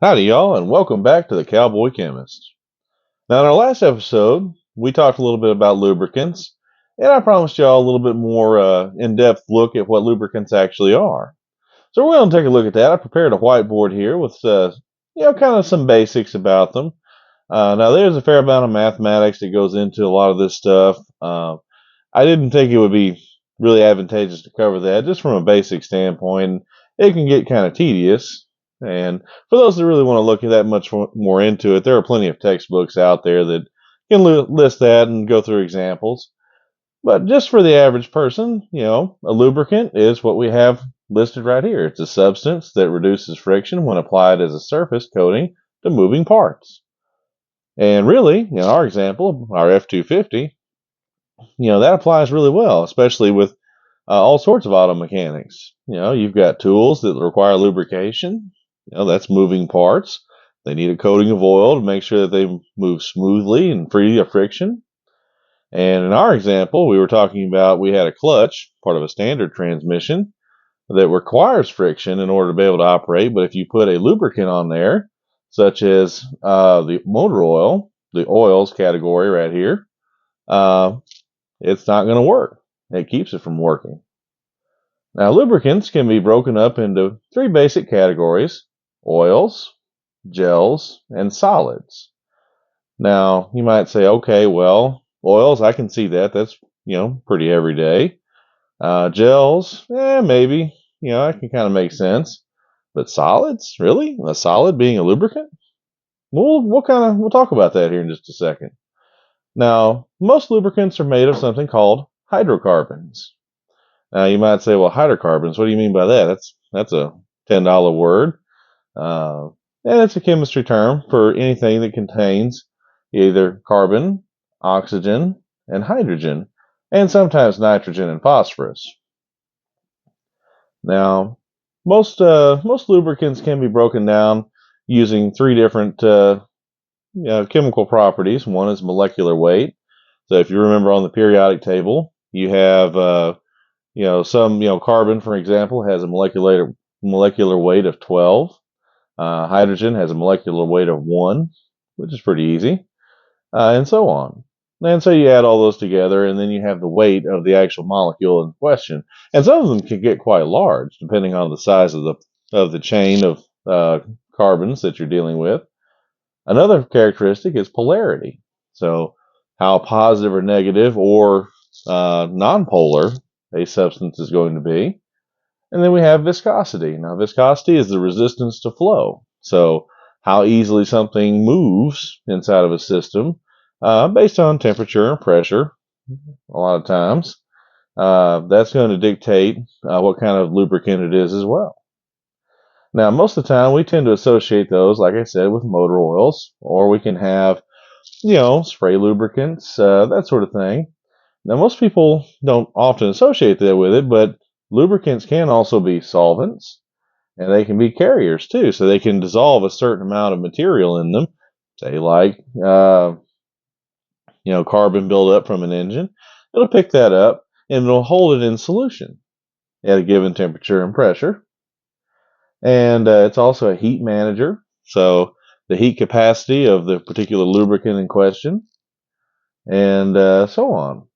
Howdy, y'all, and welcome back to the Cowboy Chemist. Now, in our last episode, we talked a little bit about lubricants, and I promised y'all a little bit more in-depth look at what lubricants actually are. So we're going to take a look at that. I prepared a whiteboard here with, kind of some basics about them. Now, there's a fair amount of mathematics that goes into a lot of this stuff. I didn't think it would be really advantageous to cover that just from a basic standpoint. It can get kind of tedious. And for those that really want to look at that much more into it, there are plenty of textbooks out there that can list that and go through examples. But just for the average person, a lubricant is what we have listed right here. It's a substance that reduces friction when applied as a surface coating to moving parts. And really, in our example, our F-250, that applies really well, especially with all sorts of auto mechanics. You've got tools that require lubrication. That's moving parts. They need a coating of oil to make sure that they move smoothly and free of friction. And in our example, we were talking about we had a clutch, part of a standard transmission, that requires friction in order to be able to operate. But if you put a lubricant on there, such as the motor oil, the oils category right here, it's not going to work. It keeps it from working. Now, lubricants can be broken up into three basic categories: oils, gels, and solids. Now, you might say, okay, well, oils, I can see that. That's, pretty everyday. Gels, maybe, that can kind of make sense. But solids, really? A solid being a lubricant? We'll talk about that here in just a second. Now, most lubricants are made of something called hydrocarbons. Now, you might say, well, hydrocarbons, what do you mean by that? That's a $10 word. And it's a chemistry term for anything that contains either carbon, oxygen, and hydrogen, and sometimes nitrogen and phosphorus. Now, most lubricants can be broken down using three different chemical properties. One is molecular weight. So if you remember on the periodic table, you have some carbon, for example, has a molecular weight of 12. Hydrogen has a molecular weight of 1, which is pretty easy, and so on. And so you add all those together, and then you have the weight of the actual molecule in question. And some of them can get quite large, depending on the size of the chain of carbons that you're dealing with. Another characteristic is polarity. So how positive or negative or nonpolar a substance is going to be. And then we have viscosity. Now, viscosity is the resistance to flow. So how easily something moves inside of a system based on temperature and pressure, a lot of times. That's going to dictate what kind of lubricant it is as well. Now, most of the time, we tend to associate those, like I said, with motor oils, or we can have, spray lubricants, that sort of thing. Now, most people don't often associate that with it, but lubricants can also be solvents, and they can be carriers too. So they can dissolve a certain amount of material in them, say like, carbon buildup from an engine. It'll pick that up and it'll hold it in solution at a given temperature and pressure. And it's also a heat manager. So the heat capacity of the particular lubricant in question, and so on.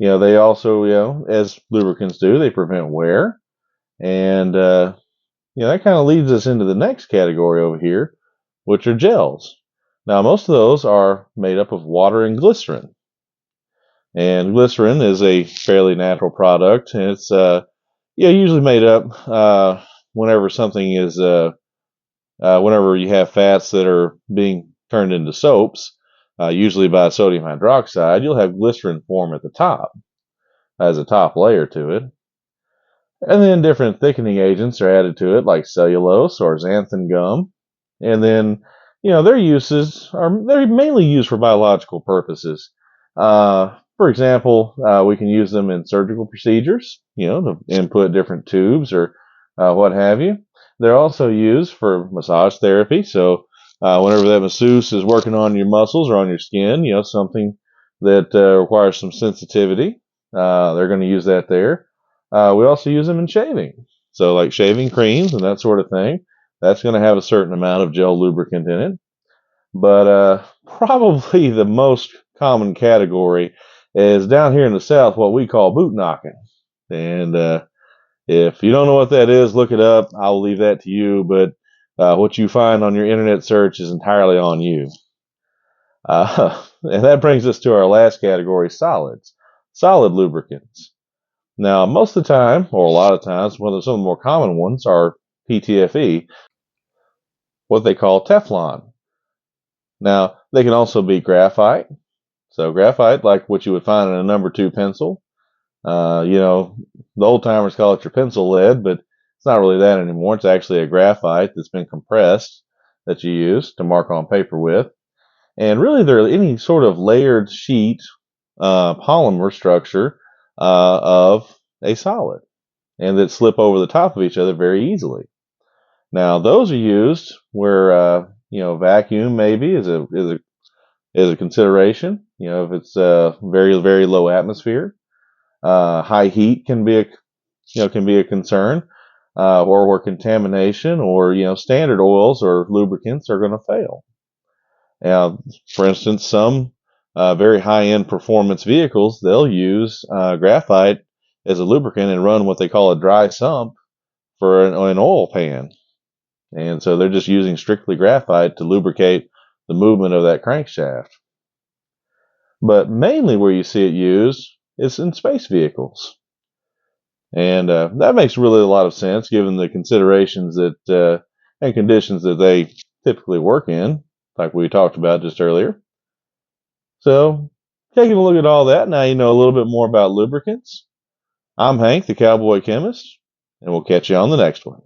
They also, as lubricants do, they prevent wear. And, that kind of leads us into the next category over here, which are gels. Now, most of those are made up of water and glycerin. And glycerin is a fairly natural product. And it's, usually made up whenever something is, whenever you have fats that are being turned into soaps, usually by sodium hydroxide, you'll have glycerin form at the top as a top layer to it. And then different thickening agents are added to it, like cellulose or xanthan gum. And then, they're mainly used for biological purposes. For example, we can use them in surgical procedures, to input different tubes or what have you. They're also used for massage therapy. So whenever that masseuse is working on your muscles or on your skin, something that requires some sensitivity, they're going to use that there. We also use them in shaving. So like shaving creams and that sort of thing. That's going to have a certain amount of gel lubricant in it. But probably the most common category is down here in the South what we call boot knocking. And if you don't know what that is, look it up. I'll leave that to you. But what you find on your internet search is entirely on you. And that brings us to our last category, solids. Solid lubricants. Now, most of the time, or a lot of times, some of the more common ones are PTFE, what they call Teflon. Now, they can also be graphite. So graphite, like what you would find in a number 2 pencil. The old timers call it your pencil lead, but it's not really that anymore. It's actually a graphite that's been compressed that you use to mark on paper with. And really, they're any sort of layered sheet polymer structure of a solid, and that slip over the top of each other very easily. Now, those are used where vacuum maybe is a consideration. If it's very very low atmosphere, high heat can be a concern, or where contamination or standard oils or lubricants are going to fail. Now, for instance, some very high-end performance vehicles, they'll use graphite as a lubricant and run what they call a dry sump for an oil pan. And so they're just using strictly graphite to lubricate the movement of that crankshaft. But mainly where you see it used is in space vehicles. And that makes really a lot of sense given the considerations that and conditions that they typically work in, like we talked about just earlier. So, taking a look at all that, now you know a little bit more about lubricants. I'm Hank, the Cowboy Chemist, and we'll catch you on the next one.